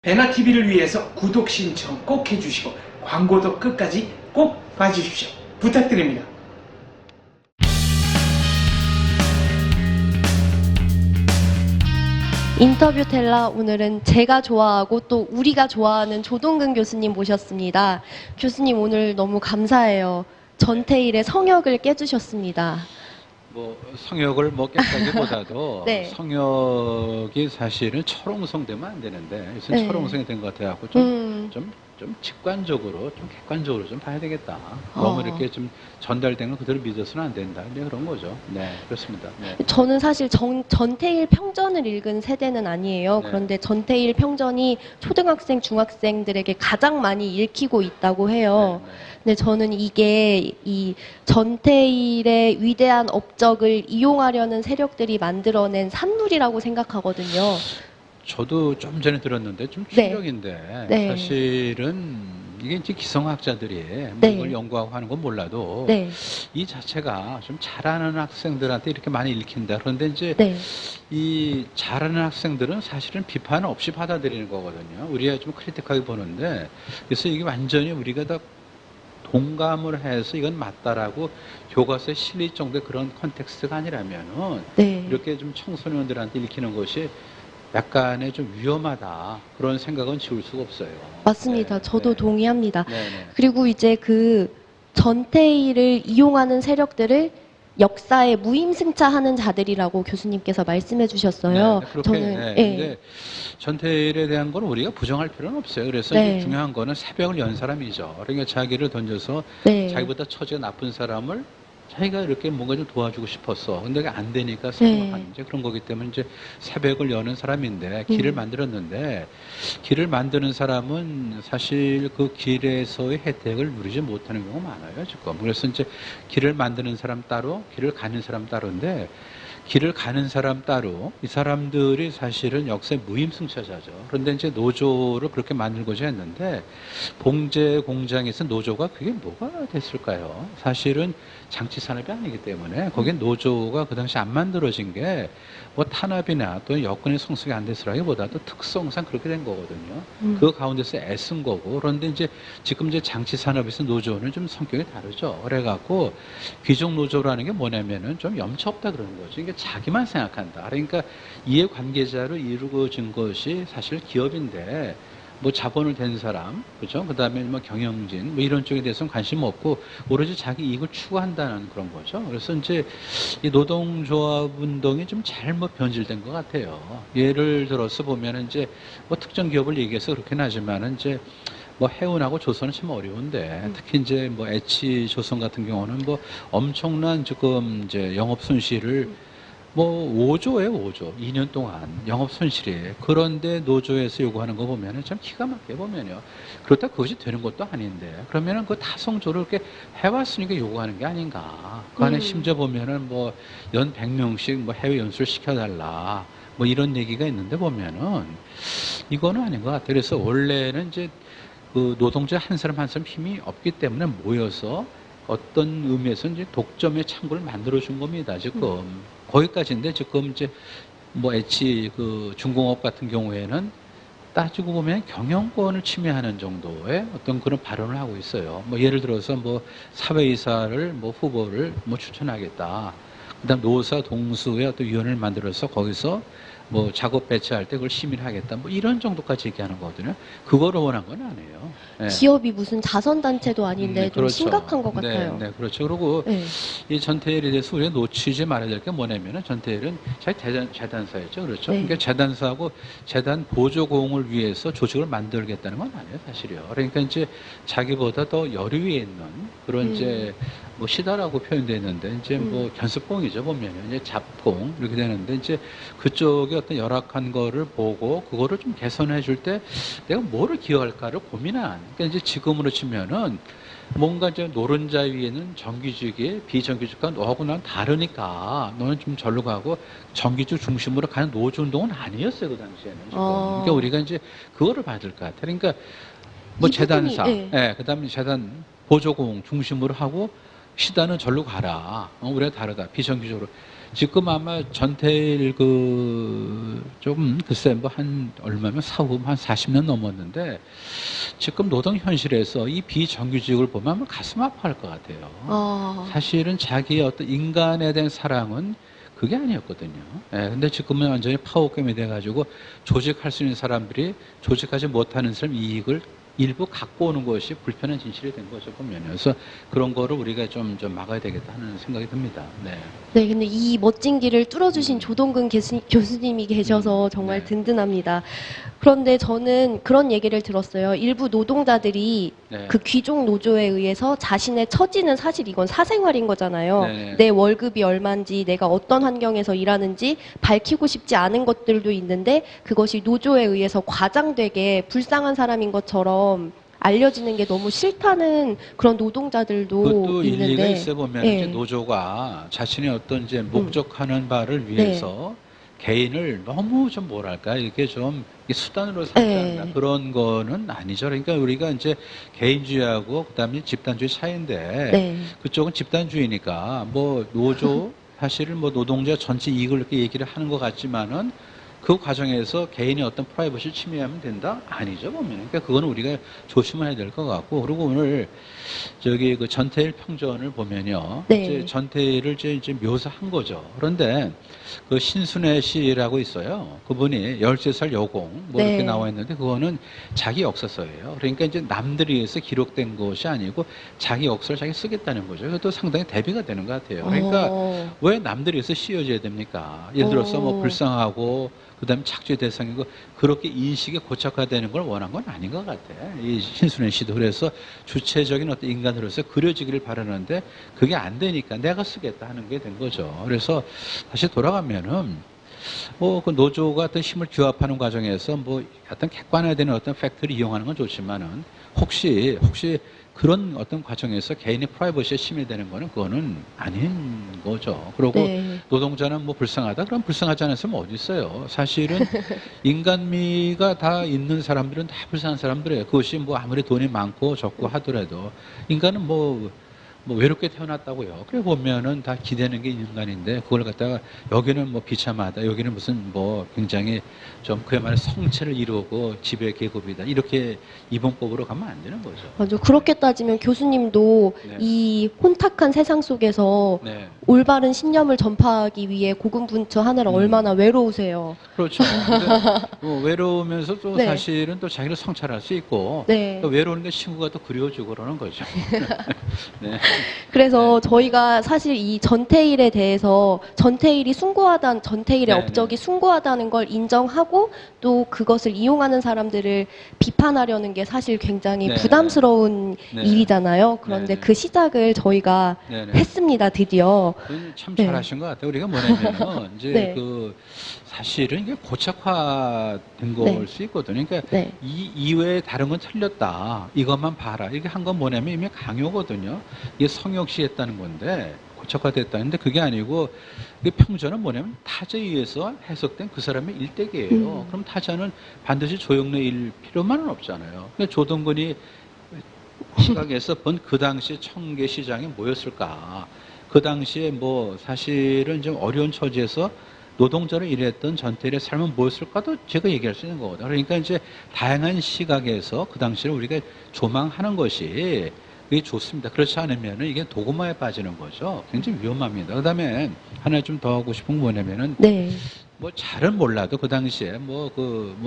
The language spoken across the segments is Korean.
배나TV를 위해서 구독 신청 꼭 해주시고 광고도 끝까지 꼭 봐주십시오. 부탁드립니다. 인터뷰 텔라, 오늘은 제가 좋아하고 또 우리가 좋아하는 조동근 교수님 모셨습니다. 교수님 오늘 너무 감사해요. 전태일의 성역을 깨주셨습니다. 성역을 깼다기보다도 네. 성역이 사실은 철옹성되면 안 되는데 요새 네. 철옹성이 된 것 같아갖고 좀 직관적으로, 좀 객관적으로 좀 봐야 되겠다. 너무 이렇게 좀 전달되는 걸 그대로 믿어서는 안 된다. 이제 그런 거죠. 네, 그렇습니다. 네. 저는 사실 전태일 평전을 읽은 세대는 아니에요. 네. 그런데 전태일 평전이 초등학생, 중학생들에게 가장 많이 읽히고 있다고 해요. 네, 네. 근데 저는 이게 이 전태일의 위대한 업적을 이용하려는 세력들이 만들어낸 산물이라고 생각하거든요. 저도 좀 전에 들었는데 좀 네. 충격인데 네. 사실은 이게 이제 기성학자들이 네. 이걸 연구하고 하는 건 몰라도 네. 이 자체가 좀 잘하는 학생들한테 이렇게 많이 읽힌다. 그런데 이제 네. 이 잘하는 학생들은 사실은 비판 없이 받아들이는 거거든요. 우리가 좀 크리틱하게 보는데 그래서 이게 완전히 우리가 다 동감을 해서 이건 맞다라고 교과서에 실릴 정도의 그런 컨텍스트가 아니라면은 네. 이렇게 좀 청소년들한테 읽히는 것이 약간의 좀 위험하다 그런 생각은 지울 수가 없어요. 맞습니다. 네, 저도 네. 동의합니다. 네, 네. 그리고 이제 그 전태일을 이용하는 세력들을 역사에 무임승차하는 자들이라고 교수님께서 말씀해 주셨어요. 네, 그렇게, 저는 네. 예. 근데 전태일에 대한 건 우리가 부정할 필요는 없어요. 그래서 네. 이제 중요한 거는 새벽을 연 사람이죠. 그러니까 자기를 던져서 네. 자기보다 처지가 나쁜 사람을 자기가 이렇게 뭔가 좀 도와주고 싶었어. 근데 그게 안 되니까 네. 사망한 이제 그런 거기 때문에 이제 새벽을 여는 사람인데 길을 만들었는데 길을 만드는 사람은 사실 그 길에서의 혜택을 누리지 못하는 경우가 많아요, 지금. 그래서 이제 길을 만드는 사람 따로, 길을 가는 사람 따로인데 길을 가는 사람 따로 이 사람들이 사실은 역사의 무임승차자죠. 그런데 이제 노조를 그렇게 만들고자 했는데 봉제 공장에서 노조가 그게 뭐가 됐을까요? 사실은 장치 산업이 아니기 때문에 거기에 노조가 그 당시 안 만들어진 게 뭐 탄압이나 또 여건의 성숙이 안 됐으라기보다도 특성상 그렇게 된 거거든요. 그 가운데서 애쓴 거고 그런데 이제 지금 이제 장치 산업에서 노조는 좀 성격이 다르죠. 그래갖고 귀족 노조라는 게 뭐냐면은 좀 염치 없다 그러는 거죠. 이게 자기만 생각한다. 그러니까 이해관계자로 이루어진 것이 사실 기업인데 뭐 자본을 댄 사람, 그죠? 그 다음에 뭐 경영진, 뭐 이런 쪽에 대해서는 관심 없고 오로지 자기 이익을 추구한다는 그런 거죠. 그래서 이제 이 노동조합 운동이 좀 잘못 변질된 것 같아요. 예를 들어서 보면은 이제 뭐 특정 기업을 얘기해서 그렇긴 하지만은 이제 뭐 해운하고 조선은 참 어려운데 특히 이제 뭐 H 조선 같은 경우는 뭐 엄청난 지금 이제 영업 손실을 뭐 5조예요, 5조. 2년 동안 영업 손실이. 그런데 노조에서 요구하는 거 보면은 참 기가 막히게 보면요. 그렇다 그것이 되는 것도 아닌데. 그러면은 그 타성조를 이렇게 해왔으니까 요구하는 게 아닌가. 그 안에 심지어 보면은 뭐 연 100명씩 뭐 해외 연수를 시켜달라. 뭐 이런 얘기가 있는데 보면은 이거는 아닌 것 같아요. 그래서 원래는 이제 그 노동자 한 사람 한 사람 힘이 없기 때문에 모여서 어떤 의미에서 이제 독점의 창구를 만들어준 겁니다, 지금. 거기까지인데 지금 이제 뭐 H 그 중공업 같은 경우에는 따지고 보면 경영권을 침해하는 정도의 어떤 그런 발언을 하고 있어요. 뭐 예를 들어서 뭐 사회이사를 뭐 후보를 뭐 추천하겠다. 그다음 노사 동수의 어떤 위원회를 만들어서 거기서 뭐 작업 배치할 때 그걸 심의를 하겠다. 뭐 이런 정도까지 얘기하는 거거든요. 그거를 원한 건 아니에요. 네. 기업이 무슨 자선단체도 아닌데 좀 그렇죠. 심각한 것 같아요. 네, 그렇죠. 그리고 네. 이 전태일에 대해서 우리가 놓치지 말아야 될 게 뭐냐면은 전태일은 자기 재단사였죠. 그렇죠. 네. 그러니까 재단사하고 재단 보조공을 위해서 조직을 만들겠다는 건 아니에요, 사실이요. 그러니까 이제 자기보다 더 여류 위에 있는 그런 이제 뭐 시다라고 표현되어 있는데 이제 뭐 견습공이죠, 보면은 이제 잡공 이렇게 되는데 이제 그쪽에 어떤 열악한 거를 보고 그거를 좀 개선해 줄 때 내가 뭐를 기여할까를 고민한. 그러니까 이제 지금으로 치면은 뭔가 이제 노른자 위에는 정규직이 비정규직과 너하고 난 다르니까 너는 좀 절로 가고 정규직 중심으로 가는 노조 운동은 아니었어요, 그 당시에는. 지금. 그러니까 우리가 이제 그거를 봐야 될 것 같아요. 그러니까 뭐 이 부분이, 재단사, 네. 예, 그다음에 재단 보조공 중심으로 하고 시단은 절로 가라. 우리가 다르다. 비정규직으로. 지금 아마 전태일 조금 글쎄 뭐 한 얼마면 사후금 한 40년 넘었는데 지금 노동 현실에서 이 비정규직을 보면 아마 가슴 아파할 것 같아요. 사실은 자기의 어떤 인간에 대한 사랑은 그게 아니었거든요. 근데 지금은 완전히 파워게임이 돼가지고 조직할 수 있는 사람들이 조직하지 못하는 사람 이익을 일부 갖고 오는 것이 불편한 진실이 된 거죠, 보면. 그래서 그런 거를 우리가 좀 막아야 되겠다 하는 생각이 듭니다. 네. 네, 근데 이 멋진 길을 뚫어주신 조동근 교수님이 계셔서 정말 네. 든든합니다. 그런데 저는 그런 얘기를 들었어요. 일부 노동자들이 네. 그 귀족 노조에 의해서 자신의 처지는 사실 이건 사생활인 거잖아요. 네. 내 월급이 얼마인지, 내가 어떤 환경에서 일하는지 밝히고 싶지 않은 것들도 있는데 그것이 노조에 의해서 과장되게 불쌍한 사람인 것처럼 알려지는 게 너무 싫다는 그런 노동자들도 그것도 있는데 일리가 있어 보면 네. 이제 노조가 자신의 어떤 이제 목적하는 바를 위해서 개인을 너무 좀 뭐랄까 이렇게 좀 수단으로 삼지 않나 그런 거는 아니죠. 그러니까 우리가 이제 개인주의하고 그다음에 집단주의 차이인데 네. 그쪽은 집단주의니까 뭐 노조 사실은 뭐 노동자 전체 이익을 이렇게 얘기를 하는 것 같지만은 그 과정에서 개인의 어떤 프라이버시를 침해하면 된다? 아니죠, 보면. 그러니까 그거는 우리가 조심해야 될 것 같고. 그리고 오늘 저기 그 전태일 평전을 보면요. 네. 이제 전태일을 이제 묘사한 거죠. 그런데 그 신순애 씨라고 있어요. 그분이 13살 여공 뭐 네. 이렇게 나와 있는데 그거는 자기 역사서예요. 그러니까 이제 남들에 의해서 기록된 것이 아니고 자기 역사를 자기 쓰겠다는 거죠. 이것도 상당히 대비가 되는 것 같아요. 그러니까 왜 남들에 의해서 씌워져야 됩니까? 예를 들어서 뭐 불쌍하고 그다음에 착취 대상이고 그렇게 인식이 고착화되는 걸 원한 건 아닌 것 같아. 이 신순애 씨도 그래서 주체적인 어떤 인간으로서 그려지기를 바라는데 그게 안 되니까 내가 쓰겠다 하는 게 된 거죠. 그래서 다시 돌아가면은 뭐 그 노조가 어떤 힘을 규합하는 과정에서 뭐 어떤 객관화되는 어떤 팩트를 이용하는 건 좋지만은 혹시 그런 어떤 과정에서 개인의 프라이버시에 침해되는 거는 그거는 아닌 거죠. 그리고 네. 노동자는 뭐 불쌍하다? 그럼 불쌍하지 않은 사람 어디 있어요? 사실은 인간미가 다 있는 사람들은 다 불쌍한 사람들이에요. 그것이 뭐 아무리 돈이 많고 적고 하더라도 인간은 뭐 외롭게 태어났다고요. 그래 보면은 다 기대는 게 인간인데 그걸 갖다가 여기는 뭐 비참하다, 여기는 무슨 뭐 굉장히 좀 그야말로 성체를 이루고 지배 계급이다 이렇게 이분법으로 가면 안 되는 거죠. 맞아. 그렇게 따지면 교수님도 네. 이 혼탁한 세상 속에서 네, 올바른 신념을 전파하기 위해 고군분투하느라 얼마나 외로우세요. 그렇죠. 근데 뭐 외로우면서 또 네. 사실은 또 자기를 성찰할 수 있고 네. 또 외로운데 친구가 또 그리워지고 그러는 거죠. 네. 그래서 저희가 사실 이 전태일에 대해서 전태일의 네, 업적이 숭고하다는 걸 인정하고 또 그것을 이용하는 사람들을 비판하려는 게 사실 굉장히 네, 부담스러운 네. 일이잖아요. 그런데 네, 네. 그 시작을 저희가 네, 네. 했습니다. 드디어. 그건 참 네. 잘하신 것 같아요. 우리가 뭐냐면은 이제 네. 그 사실은 이게 고착화된 걸 네. 수 있거든요. 그러니까 네. 이 이외에 다른 건 틀렸다. 이것만 봐라. 이게 한 건 뭐냐면 이미 강요거든요. 이게 성역시했다는 건데 고착화됐다는데 그게 아니고 이 평전은 뭐냐면 타자에 의해서 해석된 그 사람의 일대기예요. 그럼 타자는 반드시 조영래일 필요만은 없잖아요. 근데 조동근이 시각에서 본 그 당시 청계 시장이 뭐였을까? 그 당시에 뭐 사실은 좀 어려운 처지에서 노동자로 일했던 전태일의 삶은 뭐였을까도 제가 얘기할 수 있는 거거든요. 그러니까 이제 다양한 시각에서 그 당시를 우리가 조망하는 것이 그게 좋습니다. 그렇지 않으면 이게 도구마에 빠지는 거죠. 굉장히 위험합니다. 그 다음에 하나 좀 더 하고 싶은 건 뭐냐면은 네. 뭐 잘은 몰라도 그 당시에 뭐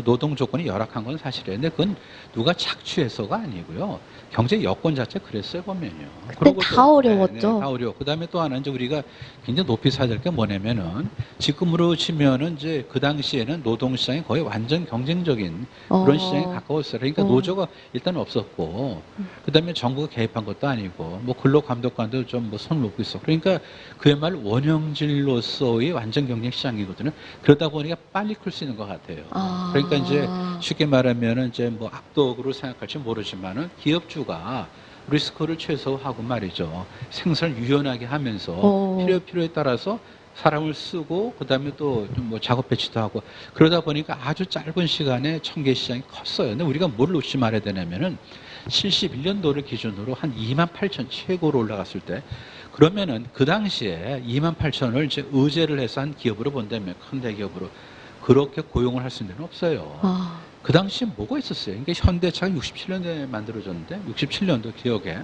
노동 조건이 열악한 건 사실이에요. 근데 그건 누가 착취해서가 아니고요. 경제 여건 자체 그랬어요, 보면요. 그때 다 어려웠죠. 네, 다 어려워. 그 다음에 또 하나 이제 우리가 굉장히 높이 사야 될 게 뭐냐면은 지금으로 치면은 이제 그 당시에는 노동 시장이 거의 완전 경쟁적인 그런 시장에 가까웠어요. 그러니까 노조가 일단 없었고, 그 다음에 정부가 개입한 것도 아니고, 뭐 근로감독관도 좀 뭐 손을 놓고 있어. 그러니까 그야말로 원형질로서의 완전 경쟁 시장이거든요. 그러다 보니까 빨리 클 수 있는 것 같아요. 그러니까 이제 쉽게 말하면은 이제 뭐 악덕으로 생각할지 모르지만은 기업주가 리스크를 최소화하고 말이죠. 생산을 유연하게 하면서 필요에 따라서 사람을 쓰고 그다음에 또 뭐 작업 배치도 하고 그러다 보니까 아주 짧은 시간에 청계 시장이 컸어요. 근데 우리가 뭘 놓지 말아야 되냐면은 71년도를 기준으로 한 28,000 최고로 올라갔을 때 그러면은 그 당시에 28,000을 이제 의제를 해서 한 기업으로 본다면 큰 대기업으로 그렇게 고용을 할 수 있는 데는 없어요. 아, 그 당시에 뭐가 있었어요? 그러니까 현대차가 67년도에 만들어졌는데 67년도 기억에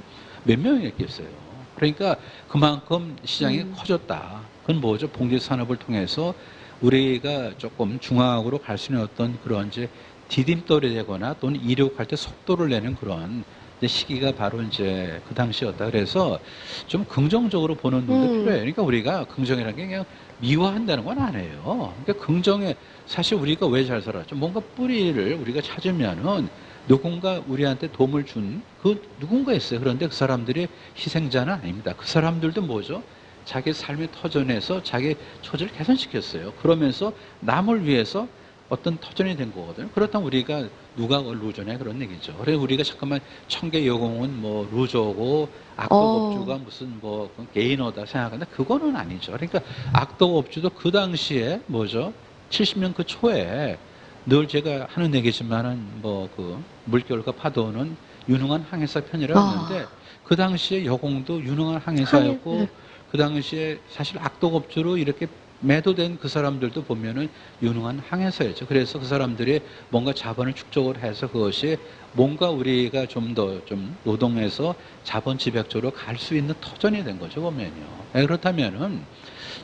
몇 명이 있겠어요. 그러니까 그만큼 시장이 커졌다. 그건 뭐죠? 봉제 산업을 통해서 우리가 조금 중앙으로 갈 수 있는 어떤 그런 이제 디딤돌이 되거나 또는 이륙할 때 속도를 내는 그런 이제 시기가 바로 이제 그 당시였다. 그래서 좀 긍정적으로 보는 눈도 필요해요. 그러니까 우리가 긍정이라는 게 그냥 미화한다는 건 아니에요. 그러니까 긍정에 사실 우리가 왜 잘 살았죠? 뭔가 뿌리를 우리가 찾으면은 누군가 우리한테 도움을 준 그 누군가 있어요. 그런데 그 사람들이 희생자는 아닙니다. 그 사람들도 뭐죠? 자기 삶의 터전에서 자기 처지를 개선시켰어요. 그러면서 남을 위해서 어떤 터전이 된 거거든요. 그렇다면 우리가 누가 루저냐 그런 얘기죠. 그래서 우리가 잠깐만 청계 여공은 뭐 루저고 악덕업주가 무슨 뭐 게이너다 생각한다. 그거는 아니죠. 그러니까 악덕업주도 그 당시에 뭐죠? 70년 그 초에 늘 제가 하는 얘기지만은 뭐 그 물결과 파도는 유능한 항해사 편이라고 했는데 그 당시에 여공도 유능한 항해사였고 그 당시에 사실 악덕업주로 이렇게 매도된 그 사람들도 보면은 유능한 항해사였죠. 그래서 그 사람들이 뭔가 자본을 축적을 해서 그것이 뭔가 우리가 좀 더 좀 노동해서 자본 집약적으로 갈 수 있는 터전이 된 거죠, 보면요. 그렇다면은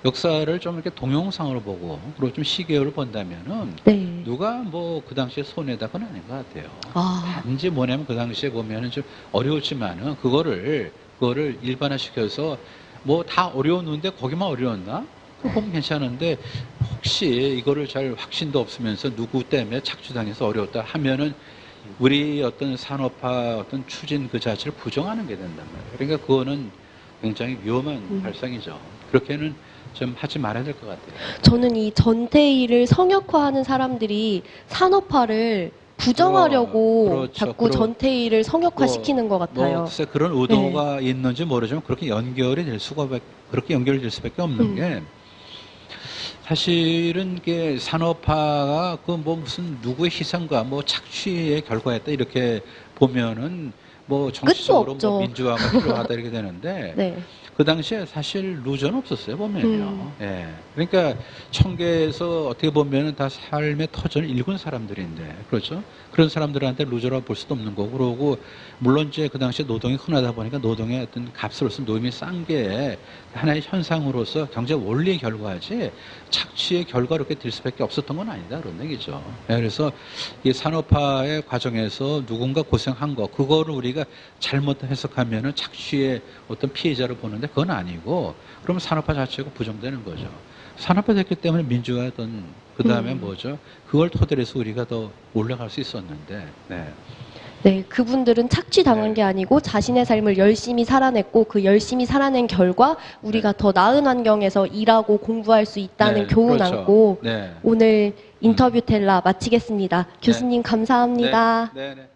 역사를 좀 이렇게 동영상으로 보고 그리고 좀 시계를 본다면은 네. 누가 뭐 그 당시에 손해다 그건 아닌 것 같아요. 아, 단지 뭐냐면 그 당시에 보면은 좀 어려웠지만은 그거를 일반화시켜서 뭐 다 어려웠는데 거기만 어려웠나? 그거 보면 괜찮은데 혹시 이거를 잘 확신도 없으면서 누구 때문에 착취당해서 어려웠다 하면은 우리 어떤 산업화 어떤 추진 그 자체를 부정하는 게 된단 말이에요. 그러니까 그거는 굉장히 위험한 발상이죠. 그렇게는 좀 하지 말아야 될 것 같아요. 저는 이 전태일을 성역화하는 사람들이 산업화를 부정하려고 그렇죠. 자꾸 전태일을 성역화시키는 것 같아요. 뭐 글쎄 그런 의도가 있는지 모르지만 그렇게 연결이 될 그렇게 연결이 될 수밖에 없는 게 사실은 이게 산업화가 그 뭐 무슨 누구의 희생과 뭐 착취의 결과였다 이렇게 보면은 뭐 정치적으로 없죠. 뭐 민주화가 필요하다 이렇게 되는데 네. 그 당시에 사실 루저는 없었어요 보면요. 예. 그러니까 청계에서 어떻게 보면은 다 삶의 터전을 읽은 사람들인데 그렇죠. 그런 사람들한테 루저라고 볼 수도 없는 거고 그러고 물론 이제 그 당시에 노동이 흔하다 보니까 노동의 어떤 값으로서 노임이 싼 게 하나의 현상으로서 경제 원리의 결과지 착취의 결과로 이렇게 될 수밖에 없었던 건 아니다 그런 얘기죠. 예. 그래서 이 산업화의 과정에서 누군가 고생한 거 그거를 우리가 잘못 해석하면은 착취의 어떤 피해자를 보는데 그건 아니고 그러면 산업화 자체가 부정되는 거죠. 산업화 됐기 때문에 민주화든 그 다음에 뭐죠? 그걸 토대로 해서 우리가 더 올라갈 수 있었는데 네. 네, 그분들은 착취당한 네. 게 아니고 자신의 삶을 열심히 살아냈고 그 열심히 살아낸 결과 우리가 더 나은 환경에서 일하고 공부할 수 있다는 네, 교훈 그렇죠. 안고 네. 오늘 인터뷰 텔라 마치겠습니다. 교수님 감사합니다. 네. 네.